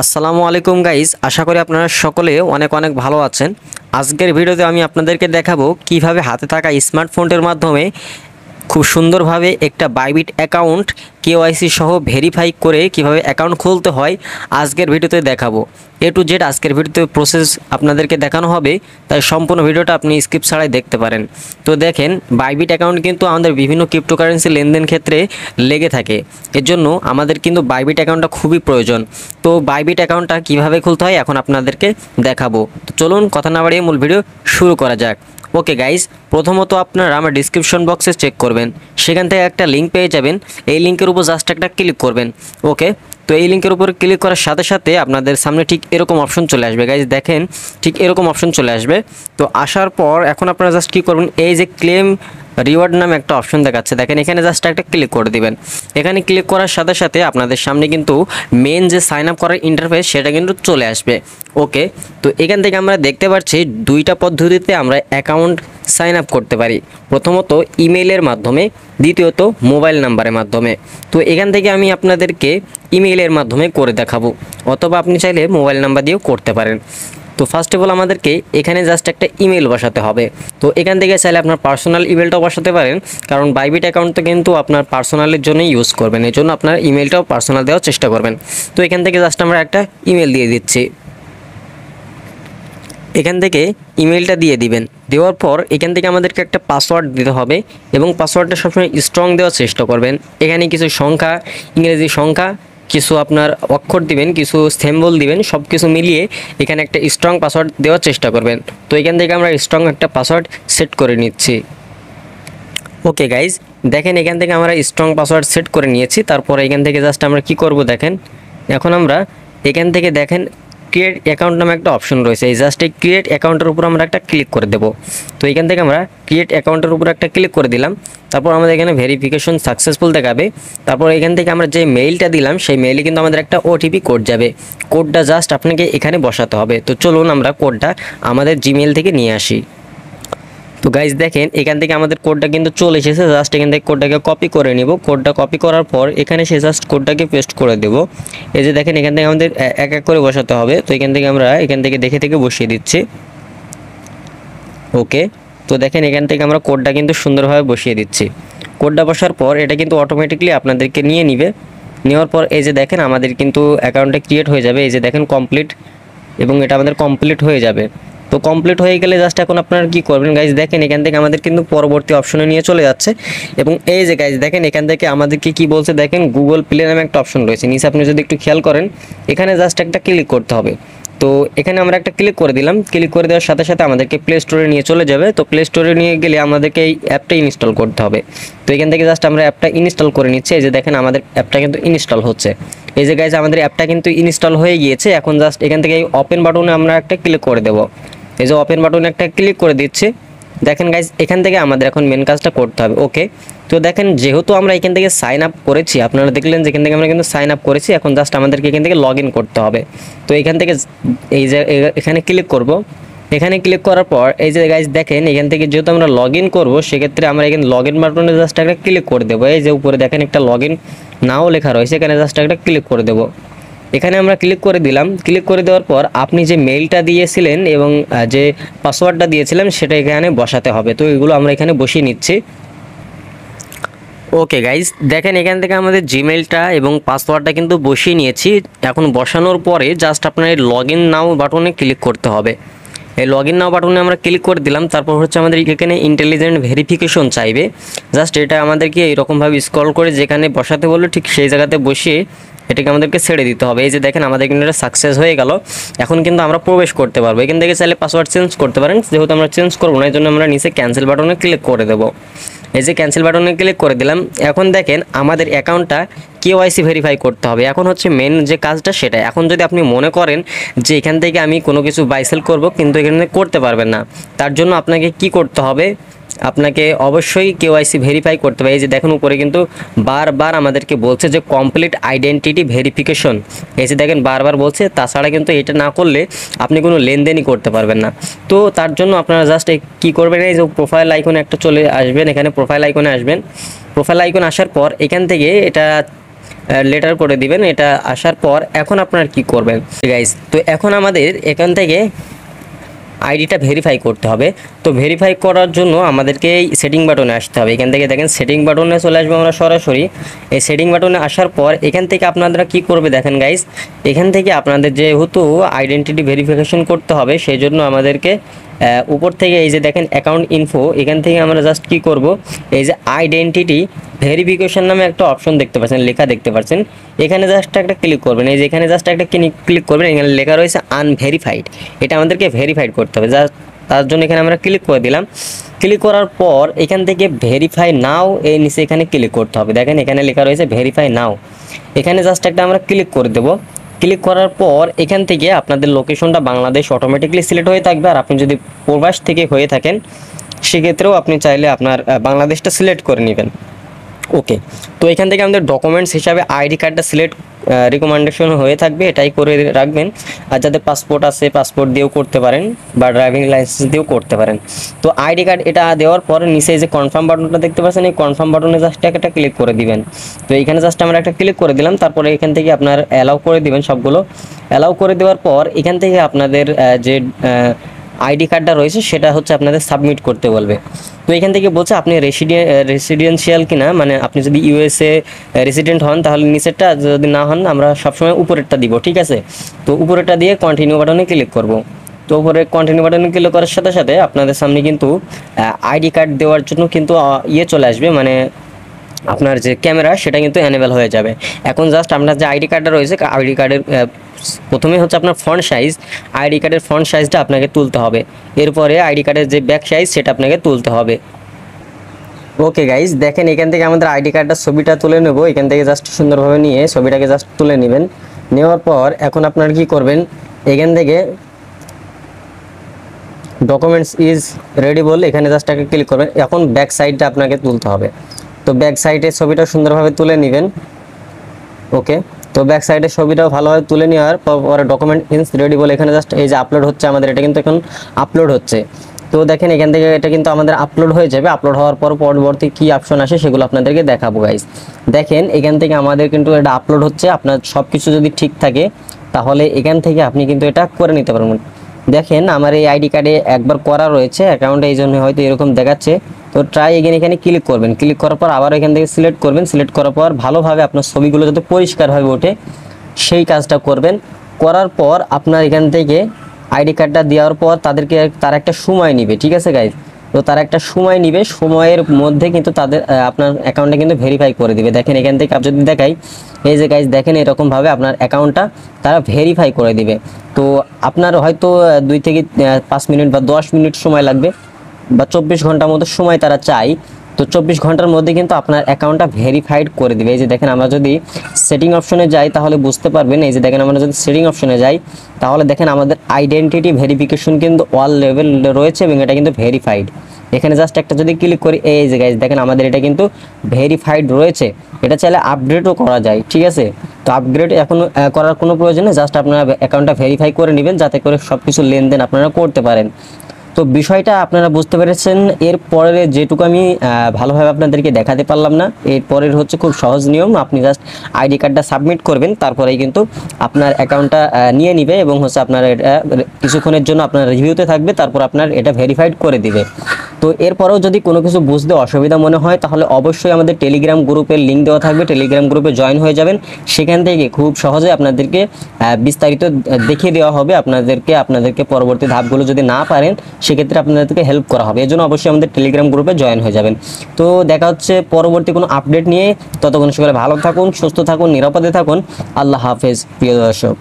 আসসালামু আলাইকুম গাইস, আশা করি আপনারা সকলে অনেক অনেক ভালো আছেন। আজকের ভিডিওতে আমি আপনাদেরকে দেখাবো কিভাবে হাতে থাকা স্মার্টফোনের মাধ্যমে খুব সুন্দরভাবে একটা বাইবিট অ্যাকাউন্ট কেওয়াইসি সহ ভেরিফাই করে কিভাবে অ্যাকাউন্ট খুলতে হয় আজকের ভিডিওতে দেখাবো। এ টু জেড আজকের ভিডিওতে প্রসেস আপনাদেরকে দেখানো হবে, তাই সম্পূর্ণ ভিডিওটা আপনি স্কিপ ছাড়াই দেখতে পারেন। তো দেখেন, বাইবিট অ্যাকাউন্ট কিন্তু আমাদের বিভিন্ন ক্রিপ্টোকারেন্সি লেনদেন ক্ষেত্রে লেগে থাকে। এর জন্য আমাদের কিন্তু বাইবিট অ্যাকাউন্টটা খুবই প্রয়োজন। তো বাইবিট অ্যাকাউন্টটা কিভাবে খুলতে হয় এখন আপনাদেরকে দেখাবো। তো চলুন কথা না বাড়িয়ে মূল ভিডিও শুরু করা যাক। ওকে গাইস, প্রথমত আপনারা আমার ডিসক্রিপশন বক্সে চেক করবেন, সেখান থেকে একটা লিঙ্ক পেয়ে যাবেন। এই লিঙ্কের উপর জাস্ট একটা ক্লিক করবেন। ওকে, তো এই লিঙ্কের উপর ক্লিক করার সাথে সাথে আপনাদের সামনে ঠিক এরকম অপশন চলে আসবে। গাইস দেখেন, ঠিক এরকম অপশন চলে আসবে। তো আসার পর এখন আপনারা জাস্ট কী করবেন, এই যে ক্লেম রিওয়ার্ড নামে একটা অপশন দেখাচ্ছে, দেখেন এখানে জাস্ট একটা ক্লিক করে দিবেন। এখানে ক্লিক করার সাথে সাথে আপনাদের সামনে কিন্তু মেন যে সাইন আপ করার ইন্টারফেস সেটা কিন্তু চলে আসবে। ওকে, তো এখান থেকে আমরা দেখতে পাচ্ছি দুইটা পদ্ধতিতে আমরা অ্যাকাউন্ট সাইন আপ করতে পারি। প্রথমত ইমেইলের মাধ্যমে, দ্বিতীয়ত মোবাইল নাম্বারের মাধ্যমে। তো এখান থেকে আমি আপনাদেরকে ইমেইলের মাধ্যমে করে দেখাবো, অথবা আপনি চাইলে মোবাইল নাম্বার দিয়েও করতে পারেন। তো ফার্স্ট অফ অল আমাদেরকে এখানে জাস্ট একটা ইমেল বসাতে হবে। তো এখান থেকে চাইলে আপনার পার্সোনাল ইমেলটাও বসাতে পারেন, কারণ বাইবিট অ্যাকাউন্ট তো কিন্তু আপনার পার্সোনালের জন্যই ইউজ করবেন, এই জন্য আপনার ইমেলটাও পার্সোনাল দেওয়ার চেষ্টা করবেন। তো এখান থেকে জাস্ট আমরা একটা ইমেল দিয়ে দিচ্ছি। এখান থেকে ইমেলটা দিয়ে দিবেন। দেওয়ার পর এখান থেকে আমাদেরকে একটা পাসওয়ার্ড দিতে হবে, এবং পাসওয়ার্ডটা সবসময় স্ট্রং দেওয়ার চেষ্টা করবেন। এখানে কিছু সংখ্যা, ইংরেজি সংখ্যা, কিছু আপনার অক্ষর দিবেন, কিছু সিম্বল দিবেন, সব কিছু মিলিয়ে এখানে একটা স্ট্রং পাসওয়ার্ড দেওয়ার চেষ্টা করবেন। তো এখান থেকে আমরা স্ট্রং একটা পাসওয়ার্ড সেট করে নিচ্ছি। ওকে গাইজ, দেখেন এখান থেকে আমরা স্ট্রং পাসওয়ার্ড সেট করে নিয়েছি। তারপর এখান থেকে জাস্ট আমরা কি করব দেখেন, এখন আমরা এখান থেকে দেখেন ক্রিয়েট অ্যাকাউন্ট নামে একটা অপশন রয়েছে। এই জাস্ট এই ক্রিয়েট অ্যাকাউন্টের উপর আমরা একটা ক্লিক করে দেব। তো এখান থেকে আমরা ক্রিয়েট অ্যাকাউন্টের উপর একটা ক্লিক করে দিলাম। তারপর আমাদের এখানে ভেরিফিকেশন সাকসেসফুল দেখাবে। তারপর এখান থেকে আমরা যে মেইলটা দিলাম সেই মেইলে কিন্তু আমাদের একটা ওটিপি কোড যাবে। কোডটা জাস্ট আপনাকে এখানে বসাতে হবে। তো চলুন আমরা কোডটা আমাদের জিমেইল থেকে নিয়ে আসি। তো গাইজ দেখেন, এখান থেকে আমাদের কোডটা কিন্তু চলে এসেছে। জাস্ট এখান থেকে কোডটাকে কপি করে নিব। কোডটা কপি করার পর এখানে সে জাস্ট কোডটাকে পেস্ট করে দেব। এই যে দেখেন, এখান থেকে আমাদের এক এক করে বসাতে হবে। তো এখান থেকে আমরা দেখে দেখে বসিয়ে দিচ্ছি। ওকে, তো দেখেন এখান থেকে আমরা কোডটা কিন্তু সুন্দরভাবে বসিয়ে দিচ্ছি। কোডটা বসার পর এটা কিন্তু অটোমেটিকলি আপনাদেরকে নিয়ে নিবে। নেওয়ার পর এই যে দেখেন আমাদের কিন্তু অ্যাকাউন্টটা ক্রিয়েট হয়ে যাবে। এই যে দেখেন কমপ্লিট, এবং এটা আমাদের কমপ্লিট হয়ে যাবে। তো কমপ্লিট হয়ে গেলে জাস্ট এখন আপনারা কী করবেন গাইজ, দেখেন এখান থেকে আমাদের কিন্তু পরবর্তী অপশনে নিয়ে চলে যাচ্ছে। এবং এই যে গাইজ দেখেন এখান থেকে আমাদেরকে কি বলছে, দেখেন গুগল প্লে নামে একটা অপশন রয়েছে নিচে, আপনি যদি একটু খেয়াল করেন এখানে জাস্ট একটা ক্লিক করতে হবে। তো এখানে আমরা একটা ক্লিক করে দিলাম। ক্লিক করে দেওয়ার সাথে সাথে আমাদেরকে প্লে স্টোরে নিয়ে চলে যাবে। তো প্লে স্টোরে নিয়ে গেলে আমাদেরকে এই অ্যাপটা ইনস্টল করতে হবে। তো এখান থেকে জাস্ট আমরা অ্যাপটা ইনস্টল করে নিচ্ছি। এই যে দেখেন আমাদের অ্যাপটা কিন্তু ইনস্টল হচ্ছে। এই যে গাইজ আমাদের অ্যাপটা কিন্তু ইনস্টল হয়ে গিয়েছে। এখন জাস্ট এখান থেকে এই ওপেন বাটনে আমরা একটা ক্লিক করে দেবো। এই যে ওপেন বাটনে একটা ক্লিক করে দিচ্ছি। দেখেন গাইজ এখান থেকে আমাদের এখন মেন কাজটা করতে হবে। ওকে, তো দেখেন যেহেতু আমরা এখান থেকে সাইন আপ করেছি, আপনারা দেখলেন যে এখান থেকে আমরা কিন্তু সাইন আপ করেছি। এখন জাস্ট আমাদেরকে এখান থেকে লগ ইন করতে হবে। তো এখান থেকে এই যে এখানে ক্লিক করব। এখানে ক্লিক করার পর এই যে গাইজ দেখেন এখান থেকে যেহেতু আমরা লগ ইন করবো, সেক্ষেত্রে আমরা এখানে লগ ইন বাটনে জাস্ট একটা ক্লিক করে দেবো। এই যে উপরে দেখেন একটা লগ ইন নাও লেখা রয়েছে, এখানে জাস্ট একটা ক্লিক করে দেবো। এখানে আমরা ক্লিক করে দিলাম। ক্লিক করে দেওয়ার পর আপনি যে মেইলটা দিয়েছিলেন এবং যে পাসওয়ার্ডটা দিয়েছিলেন সেটা এখানে বসাতে হবে। তো এগুলো আমরা এখানে বসিয়ে নিচ্ছি। ওকে গাইজ দেখেন এখান থেকে আমাদের জিমেইলটা এবং পাসওয়ার্ডটা কিন্তু বসিয়ে নিয়েছি। এখন বসানোর পরে জাস্ট আপনার এই লগ ইন নাও বাটনে ক্লিক করতে হবে। এই লগ ইন নাও বাটনে আমরা ক্লিক করে দিলাম। তারপর হচ্ছে আমাদের এখানে ইন্টেলিজেন্ট ভেরিফিকেশন চাইবে। জাস্ট এটা আমাদেরকে এইরকমভাবে স্ক্রল করে যেখানে বসাতে বললো ঠিক সেই জায়গাতে বসিয়ে এটাকে আমাদেরকে ছেড়ে দিতে হবে। এই যে দেখেন আমাদের কিন্তু এটা সাকসেস হয়ে গেল। এখন কিন্তু আমরা প্রবেশ করতে পারবো। এখান থেকে চাইলে পাসওয়ার্ড চেঞ্জ করতে পারেন, যেহেতু আমরা চেঞ্জ করবো না এই জন্য আমরা নিচে ক্যান্সেল বাটনে ক্লিক করে দেবো। এই যে ক্যান্সেল বাটনে ক্লিক করে দিলাম। এখন দেখেন আমাদের অ্যাকাউন্টটা কেওয়াইসি ভেরিফাই করতে হবে। এখন হচ্ছে মেন যে কাজটা সেটা। এখন যদি আপনি মনে করেন যে এখান থেকে আমি কোনো কিছু বাই সেল করবো কিন্তু এখানে করতে পারবেন না, তার জন্য আপনাকে কি করতে হবে, আপনাকে অবশ্যই কেওয়াইসি ভেরিফাই করতে হবে। এই যে দেখেন উপরে কিন্তু বারবার আমাদেরকে বলছে যে কমপ্লিট আইডেন্টিটি ভেরিফিকেশন। এই যে দেখেন বারবার বলছে, তাছাড়া কিন্তু এটা না করলে আপনি কোনো লেনদেনই করতে পারবেন না। তো তার জন্য আপনারা জাস্ট কি করবেন, এই যে প্রোফাইল আইকনে একটা চলে আসবেন, এখানে প্রোফাইল আইকনে আসবেন। প্রোফাইল আইকন আসার পর এখান থেকে এটা লেটার করে দিবেন। এটা আসার পর এখন আপনার কি করবেন গাইস, তো এখন আমাদের এখান থেকে আইডিটা ভেরিফাই করতে হবে। তো ভেরিফাই করার জন্য আমাদেরকে এই সেটিং বাটনে আসতে হবে। এখান থেকে দেখেন সেটিং বাটনে চলে আসবো আমরা সরাসরি। এই সেটিং বাটনে আসার পর এখান থেকে আপনারা কি করবে দেখেন গাইস, এখান থেকে আপনাদের যেহেতু আইডেন্টিটি ভেরিফিকেশন করতে হবে সেই জন্য আমাদেরকে উপর থেকে এই যে দেখেন অ্যাকাউন্ট ইনফো, এখান থেকে আমরা জাস্ট কি করব, এই যে আইডেন্টিটি ভেরিফিকেশন নামে একটা অপশন দেখতে পাচ্ছেন, লেখা দেখতে পাচ্ছেন, এখানে জাস্ট একটা ক্লিক করবেন। এই যে এখানে জাস্ট একটা ক্লিক করবেন, এখানে লেখা রয়েছে আনভেরিফাইড, এটা আমাদেরকে ভেরিফাইড করতে হবে। জাস্ট তার জন্য এখানে আমরা ক্লিক করে দিলাম। ক্লিক করার পর এখান থেকে ভেরিফাই নাও এই নিচে এখানে ক্লিক করতে হবে। দেখেন এখানে লেখা রয়েছে ভেরিফাই নাও, এখানে জাস্ট একটা আমরা ক্লিক করে দেবো। ক্লিক করার পর এখান থেকে আপনাদের লোকেশনটা বাংলাদেশ অটোমেটিকলি সিলেক্ট হয়ে থাকবে। আর আপনি যদি প্রবাস থেকে হয়ে থাকেন সেক্ষেত্রেও আপনি চাইলে আপনার বাংলাদেশটা সিলেক্ট করে নেবেন। ওকে, তো এখান থেকে আমাদের ডকুমেন্টস হিসাবে আইডি কার্ডটা সিলেক্ট রিকমেন্ডেশন হয়ে থাকবে, এটাই করে রাখবেন। আর যাদের পাসপোর্ট আছে পাসপোর্ট দিয়েও করতে পারেন বা ড্রাইভিং লাইসেন্স দিয়েও করতে পারেন। তো আইডি কার্ড এটা দেওয়ার পর নিচে যে কনফার্ম বাটনটা দেখতে পাচ্ছেন, এই কনফার্ম বাটনে জাস্ট একটা ক্লিক করে দিবেন। তো এইখানে জাস্ট আমরা একটা ক্লিক করে দিলাম, তারপরে এখান থেকে আপনার অ্যালাউ করে দিবেন সবগুলো। অ্যালাউ করে দেওয়ার পর এখান থেকে আপনাদের যে আইডি কার্ডটা রয়েছে সেটা হচ্ছে আপনাদের সাবমিট করতে বলবে। তো এখান থেকে বলছে আপনি রেসিডেন্সিয়াল কিনা, মানে আপনি যদি ইউএসএ রেসিডেন্ট হন তাহলে নিচেরটা, যদি না হন আমরা সবসময় উপরেরটা দিব, ঠিক আছে। তো উপরেরটা দিয়ে কন্টিনিউ বাটনে ক্লিক করব। তো উপরে কন্টিনিউ বাটনে ক্লিক করার সাথে সাথে আপনাদের সামনে কিন্তু আইডি কার্ড দেওয়ার জন্য কিন্তু চলে আসবে, মানে আপনার যে ক্যামেরা সেটা কিন্তু এনেবল হয়ে যাবে। এখন জাস্ট আপনার যে আইডি কার্ডটা রয়েছে, আইডি কার্ডের প্রথমে হচ্ছে আপনার ফ্রন্ট সাইজ, আইডি কার্ডের ফ্রন্ট সাইজটা আপনাকে তুলতে হবে। এরপরে আইডি কার্ডের যে ব্যাক সাইজ সেটা আপনাকে তুলতে হবে। ওকে গাইজ, দেখেন এখান থেকে আমাদের আইডি কার্ডটার ছবিটা তুলে নেব। এখান থেকে জাস্ট সুন্দরভাবে নিয়ে ছবিটাকে জাস্ট তুলে নেবেন। নেওয়ার পর এখন আপনারা কি করবেন, এখান থেকে ডকুমেন্টস ইজ রেডি বলে এখানে জাস্ট একটা ক্লিক করবেন। এখন ব্যাক সাইডটা আপনাকে তুলতে হবে। তো ব্যাক সাইডের ছবিটা সুন্দরভাবে তুলে নেবেন। ওকে, তো ব্যাক সাইডের ছবিটাও ভালোভাবে তুলে নেওয়ার পরে ডকুমেন্ট ইজ রেডি বলে এখানে জাস্ট এই যে আপলোড হচ্ছে আমাদের, এটা কিন্তু এখন আপলোড হচ্ছে। তো দেখেন এখান থেকে এটা কিন্তু আমাদের আপলোড হয়ে যাবে। আপলোড হওয়ার পর পরবর্তী কী অপশন আসে সেগুলো আপনাদেরকে দেখাবো গাইজ। দেখেন এখান থেকে আমাদের কিন্তু এটা আপলোড হচ্ছে। আপনার সব কিছু যদি ঠিক থাকে তাহলে এখান থেকে আপনি কিন্তু এটা করে নিতে পারবেন। দেখেন আমার এই আইডি কার্ডে একবার করা রয়েছে অ্যাকাউন্টে, এই জন্য হয়তো এরকম দেখাচ্ছে। তো ট্রাই এগেন এখানে ক্লিক করবেন। ক্লিক করার পর আবার এখান থেকে সিলেক্ট করবেন। সিলেক্ট করার পর ভালোভাবে আপনার ছবিগুলো যাতে পরিষ্কারভাবে ওঠে সেই কাজটা করবেন। করার পর আপনার এখান থেকে আইডি কার্ডটা দেওয়ার পর তারা একটা সময় নিবে, ঠিক আছে গাইজ। তো তারা একটা সময় নিবে, সময়ের মধ্যে কিন্তু তাদের আপনার অ্যাকাউন্টটা কিন্তু ভেরিফাই করে দিবে। দেখেন এখান থেকে যদি দেখাই, এই যে গাইজ দেখেন এরকমভাবে আপনার অ্যাকাউন্টটা তারা ভেরিফাই করে দিবে। তো আপনার হয়তো 2 থেকে 5 মিনিট বা 10 মিনিট সময় লাগবে, বা 24 ঘন্টার মতো সময় তারা চায়। তো 24 ঘন্টার মধ্যে কিন্তু আপনার অ্যাকাউন্টটা ভেরিফাইড করে দিবে। এই যে দেখেন আমরা যদি সেটিং অপশনে যাই তাহলে বুঝতে পারবেন। এই যে দেখেন আমরা যদি সেটিং অপশনে যাই তাহলে দেখেন আমাদের আইডেন্টিটি ভেরিফিকেশন কিন্তু অল লেভেল রয়েছে এবং এটা কিন্তু ভেরিফাইড। এখানে জাস্ট একটা যদি ক্লিক করি, এই যে গাইজ দেখেন আমাদের এটা কিন্তু ভেরিফাইড রয়েছে। এটা চাইলে আপগ্রেডও করা যায়, ঠিক আছে। তো আপগ্রেড এখন করার কোনো প্রয়োজন নেই, জাস্ট আপনারা অ্যাকাউন্টটা ভেরিফাই করে নেবেন যাতে করে সব কিছু লেনদেন আপনারা করতে পারেন। তো বিষয়টা আপনারা বুঝতে পেরেছেন। এরপরে যেটুকু আমি ভালোভাবে আপনাদেরকে দেখাতে পারলাম না, এরপরের হচ্ছে খুব সহজ নিয়ম। আপনি জাস্ট আইডি কার্ডটা সাবমিট করবেন, তারপরেই কিন্তু আপনার অ্যাকাউন্টটা নিয়ে নিবে এবং হচ্ছে আপনার এটা কিছুক্ষণের জন্য আপনার রিভিউতে থাকবে, তারপর আপনার এটা ভেরিফাইড করে দিবে। তো এরপরেও যদি কোনো কিছু বুঝতে অসুবিধা মনে হয় তাহলে অবশ্যই আমাদের টেলিগ্রাম গ্রুপের লিঙ্ক দেওয়া থাকবে, টেলিগ্রাম গ্রুপে জয়েন হয়ে যাবেন। সেখান থেকে খুব সহজে আপনাদেরকে বিস্তারিত দেখিয়ে দেওয়া হবে। আপনাদেরকে পরবর্তী ধাপগুলো যদি না পারেন সেক্ষেত্রে আপনাদেরকে হেল্প করা হবে। এজন্য অবশ্যই আমাদের টেলিগ্রাম গ্রুপে জয়েন হয়ে যাবেন। তো দেখা হচ্ছে পরবর্তী কোনো আপডেট নিয়ে। ততক্ষণ সকলে ভালো থাকুন, সুস্থ থাকুন, নিরাপদে থাকুন। আল্লাহ হাফেজ প্রিয় দর্শক।